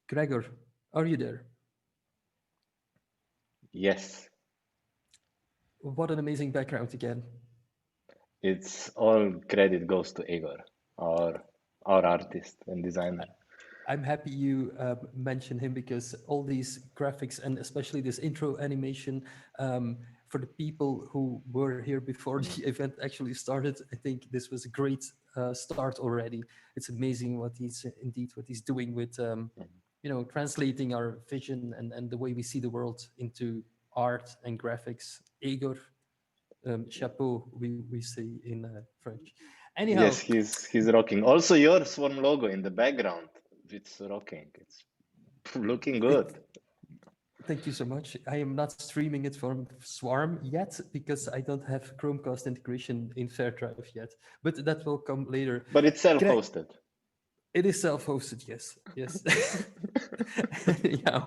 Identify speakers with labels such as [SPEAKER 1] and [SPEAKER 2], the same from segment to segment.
[SPEAKER 1] Gregor, are you there?
[SPEAKER 2] Yes,
[SPEAKER 1] What an amazing background again.
[SPEAKER 2] it's all credit goes to Igor, our our artist and designer.
[SPEAKER 1] I'm happy you mentioned him because all these graphics and especially this intro animation, for the people who were here before
[SPEAKER 2] Mm.
[SPEAKER 1] the event actually started, I think this was a great start already. It's amazing what he's doing with translating our vision and the way we see the world into art and graphics. Igor, chapeau, we say in French. Anyhow,
[SPEAKER 2] Yes, he's rocking. Also, your Swarm logo in the background, it's rocking. It's looking good.
[SPEAKER 1] it thank you so much. I am not streaming it from Swarm yet because I don't have Chromecast integration in FairDrive yet, but that will come later.
[SPEAKER 2] But it's
[SPEAKER 1] Greg,
[SPEAKER 2] self-hosted.
[SPEAKER 1] it is self-hosted, yes, yes. Yeah,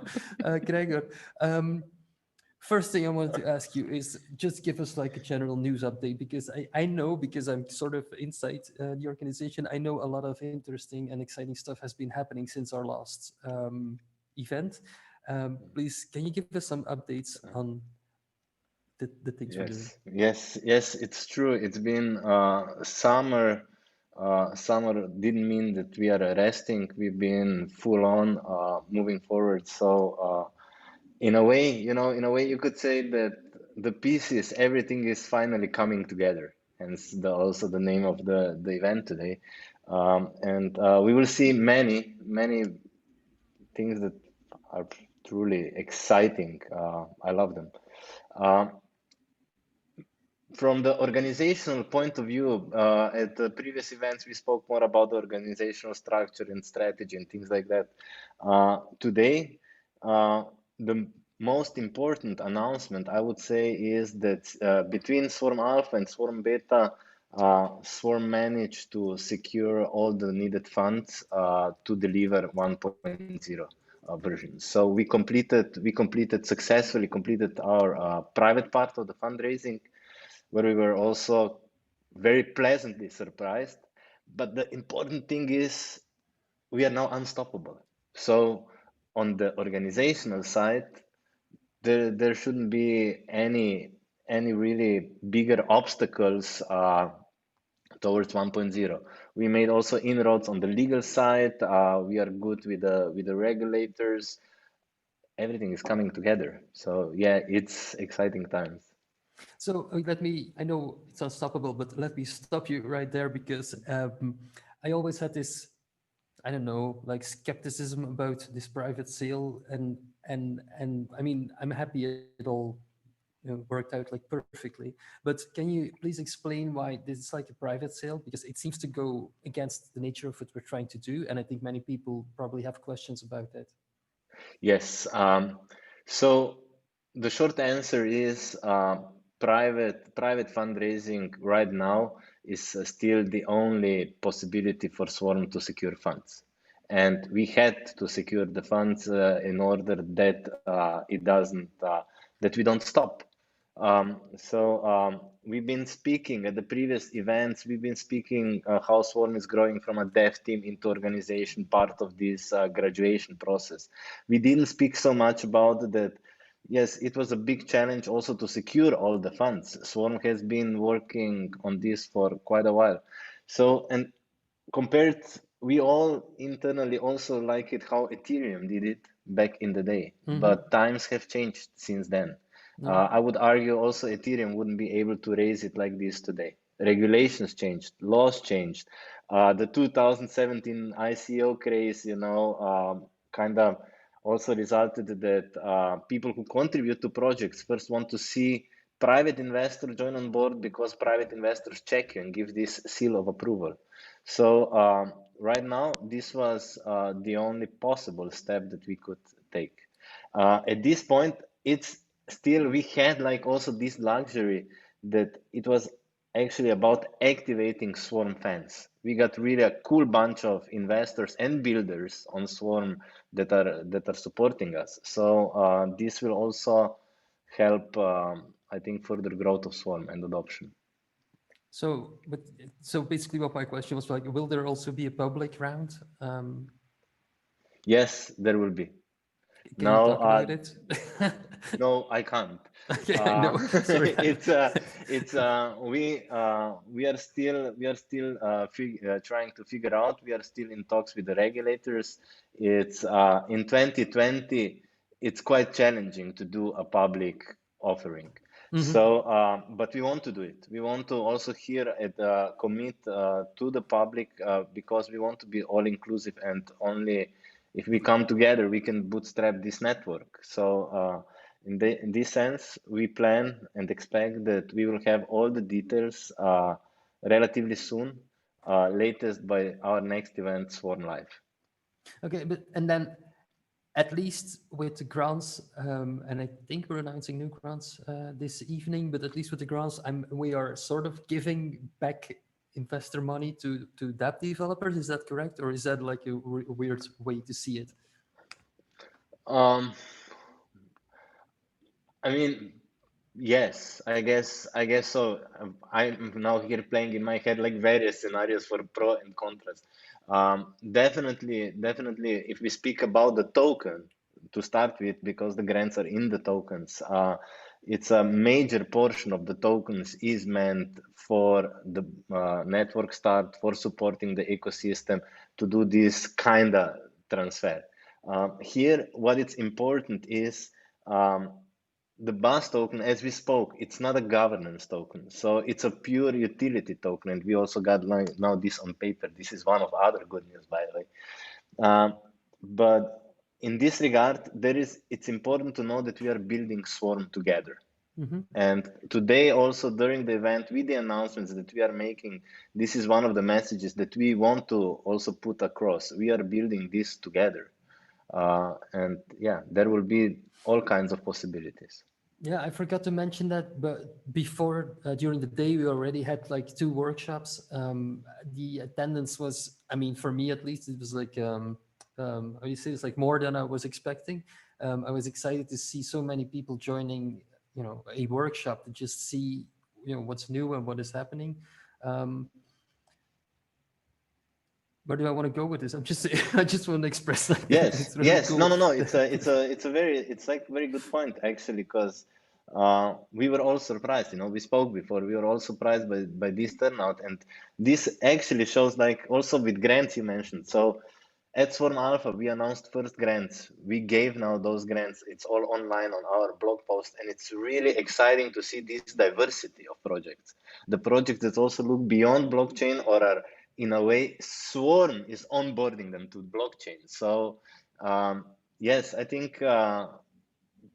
[SPEAKER 1] Gregor. Um, First thing I wanted to ask you is just give us like a general news update because I know because I'm sort of inside the organization. I know a lot of interesting and exciting stuff has been happening since our last event. Please, can you give us some updates on the things we're doing?
[SPEAKER 2] Yes, it's true. It's been summer. Summer didn't mean that we are resting. We've been full on moving forward. So in a way, you could say that the pieces, everything is finally coming together. Hence also the name of the event today. And we will see many things that are truly exciting. I love them. Uh, from the organizational point of view, at the previous events, we spoke more about the organizational structure and strategy and things like that. Today, the most important announcement, I would say, is that between Swarm Alpha and Swarm Beta, Swarm managed to secure all the needed funds to deliver 1.0 version. So we successfully completed our private part of the fundraising, where we were also very pleasantly surprised. But the important thing is we are now unstoppable. So on the organizational side, there shouldn't be any really bigger obstacles towards 1.0. We made also inroads on the legal side. We are good with the regulators. Everything is coming together. So yeah, it's exciting times.
[SPEAKER 1] So let me, I know it's unstoppable, but let me stop you right there because I always had this, I don't know, like skepticism about this private sale, and I mean, I'm happy it all worked out like perfectly. But can you please explain why this is like a private sale? Because it seems to go against the nature of what we're trying to do, and I think many people probably have questions about that.
[SPEAKER 2] Yes. So the short answer is private fundraising right now is still the only possibility for Swarm to secure funds. And we had to secure the funds in order that that we don't stop. We've been speaking at the previous events. We've been speaking how Swarm is growing from a dev team into organization, part of this graduation process. We didn't speak so much about that. Yes, it was a big challenge also to secure all the funds. Swarm has been working on this for quite a while. So, and compared, we all internally also like it how Ethereum did it back in the day,
[SPEAKER 1] Mm-hmm.
[SPEAKER 2] but times have changed since then.
[SPEAKER 1] Yeah.
[SPEAKER 2] I would argue also Ethereum wouldn't be able to raise it like this today. Regulations changed, laws changed. The 2017 ICO craze, kind of also resulted that people who contribute to projects first want to see private investors join on board because private investors check you and give this seal of approval. So right now, this was the only possible step that we could take. At this point, it's still we had like also this luxury that it was actually about activating Swarm fans. We got really a cool bunch of investors and builders on Swarm that are supporting us. So this will also help, I think, further growth of Swarm and adoption.
[SPEAKER 1] So basically, what my question was like, will there also be a public round?
[SPEAKER 2] Yes, there will be.
[SPEAKER 1] Can you
[SPEAKER 2] Now,
[SPEAKER 1] talk about it?
[SPEAKER 2] no, I can't.
[SPEAKER 1] Okay, I know. Sorry.
[SPEAKER 2] We are still trying to figure out. We are still in talks with the regulators. It's in 2020. It's quite challenging to do a public offering.
[SPEAKER 1] Mhm.
[SPEAKER 2] So, but we want to do it. We want to also here commit to the public because we want to be all inclusive, and only if we come together, we can bootstrap this network. So, in this sense, we plan and expect that we will have all the details relatively soon, latest by our next event, Swarm Live.
[SPEAKER 1] Okay, but and then at least with the grants, and I think we're announcing new grants this evening, but at least with the grants, we are sort of giving back investor money to DApp developers. Is that correct, or is that like a weird way to see it?
[SPEAKER 2] Um, I mean, yes, I guess so. I'm now here playing in my head like various scenarios for pro and contras. Definitely, if we speak about the token to start with, because the grants are in the tokens, it's a major portion of the tokens is meant for the network start, for supporting the ecosystem to do this kind of transfer. Here, what it's important is. Um, the bus token, as we spoke, it's not a governance token. So it's a pure utility token. And we also got now this on paper. This is one of other good news, by the way. But in this regard, it's important to know that we are building Swarm together.
[SPEAKER 1] Hmm.
[SPEAKER 2] And today, also during the event, with the announcements that we are making, this is one of the messages that we want to also put across. We are building this together. And yeah, there will be all kinds of possibilities.
[SPEAKER 1] Yeah, I forgot to mention that, but before during the day we already had like two workshops. The attendance was, I mean, for me at least, it was like how do you say, it's like more than I was expecting. I was excited to see so many people joining, a workshop to just see, what's new and what is happening. Um, where do I want to go with this? I'm just I just want to express like that
[SPEAKER 2] Yes,
[SPEAKER 1] it's really
[SPEAKER 2] yes. No,
[SPEAKER 1] cool.
[SPEAKER 2] no, no. It's like very good point actually, because we were all surprised. We spoke before. We were all surprised by this turnout, and this actually shows like also with grants you mentioned. So at Swarm Alpha, we announced first grants. We gave now those grants. It's all online on our blog post, and it's really exciting to see this diversity of projects. The projects that also look beyond blockchain or are in a way Swarm is onboarding them to blockchain. So yes, I think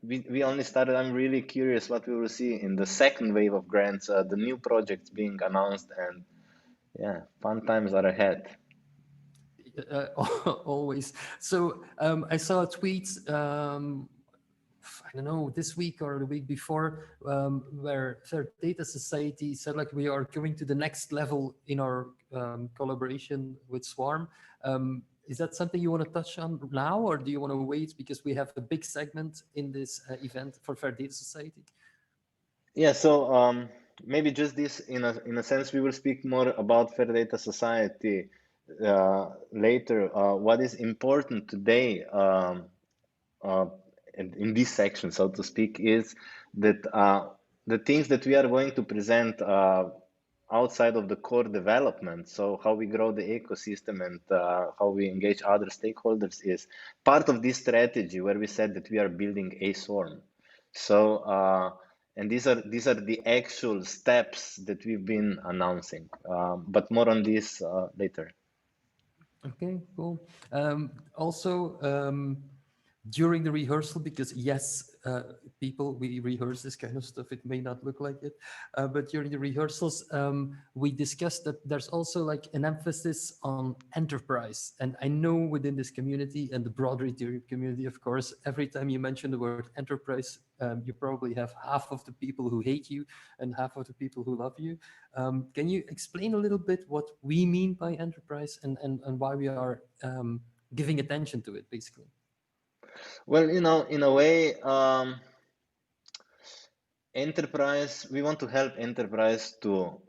[SPEAKER 2] we only started. I'm really curious what we will see in the second wave of grants, the new projects being announced, and yeah, fun times are ahead.
[SPEAKER 1] uh, Always. So I saw a tweet. I don't know, this week or the week before, where Fair Data Society said like we are going to the next level in our collaboration with Swarm. Is that something you want to touch on now, or do you want to wait because we have a big segment in this event for Fair Data Society?
[SPEAKER 2] Yeah, so maybe just this in a sense we will speak more about Fair Data Society later. What is important today uh, in this section, so to speak, is that the things that we are going to present outside of the core development, so how we grow the ecosystem and how we engage other stakeholders, is part of this strategy where we said that we are building a swarm. So and these are the actual steps that we've been announcing, but more on this later.
[SPEAKER 1] Okay, cool. Also, during the rehearsal, because yes, people, we rehearse this kind of stuff. It may not look like it, but during the rehearsals, we discussed that there's also like an emphasis on enterprise. And I know within this community and the broader Ethereum community, of course, every time you mention the word enterprise, you probably have half of the people who hate you and half of the people who love you. Can you explain a little bit what we mean by enterprise and why we are giving attention to it, basically?
[SPEAKER 2] Well, in a way, enterprise, we want to help enterprise to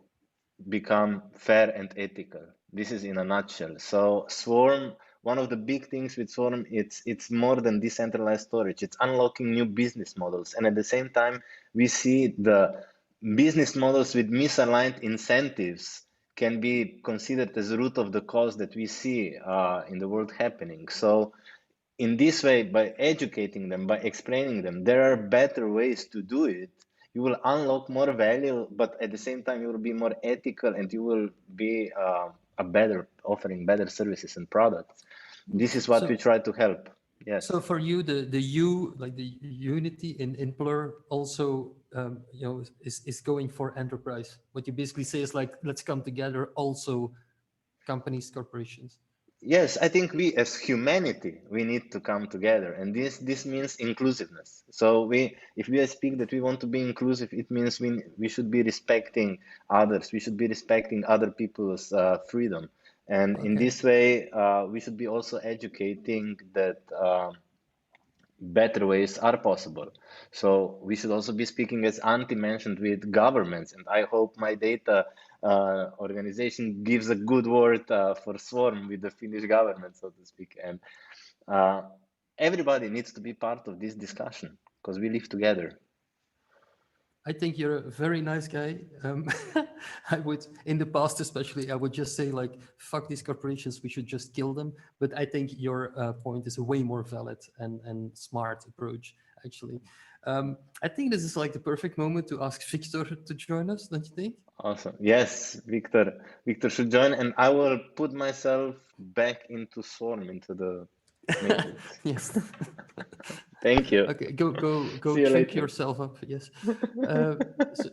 [SPEAKER 2] become fair and ethical. This is in a nutshell. So Swarm one of the big things with Swarm, it's more than decentralized storage. It's unlocking new business models, and at the same time, we see the business models with misaligned incentives can be considered as the root of the cause that we see in the world happening. So in this way, by educating them, by explaining them, there are better ways to do it. You will unlock more value, but at the same time, you will be more ethical and you will be a better offering better services and products. This is what we
[SPEAKER 1] So,
[SPEAKER 2] try to help.
[SPEAKER 1] so
[SPEAKER 2] Yes.
[SPEAKER 1] for you, the U, like the unity in Plur, also is going for enterprise. What you basically say is like, let's come together, also companies, corporations.
[SPEAKER 2] Yes, I think we as humanity we need to come together, and this means inclusiveness. So if we speak that we want to be inclusive, it means we should be respecting others. We should be respecting other people's freedom, and in
[SPEAKER 1] Okay.
[SPEAKER 2] this way, we should be also educating that better ways are possible. So we should also be speaking, as Antti mentioned, with governments, and I hope my data organization gives a good word for Swarm with the Finnish government, so to speak. And uh, everybody needs to be part of this discussion because we live together.
[SPEAKER 1] I think you're a very nice guy. I would, in the past especially, I would just say like, fuck these corporations, we should just kill them. But I think your point is a way more valid and smart approach, actually. I think this is like the perfect moment to ask Victor to join us, don't you think?
[SPEAKER 2] Awesome. Yes, Victor should join, and I will put myself back into Swarm, into the matrix.
[SPEAKER 1] Yes.
[SPEAKER 2] Thank you.
[SPEAKER 1] Okay, go
[SPEAKER 2] See you
[SPEAKER 1] chunk
[SPEAKER 2] later.
[SPEAKER 1] yourself up. Yes. So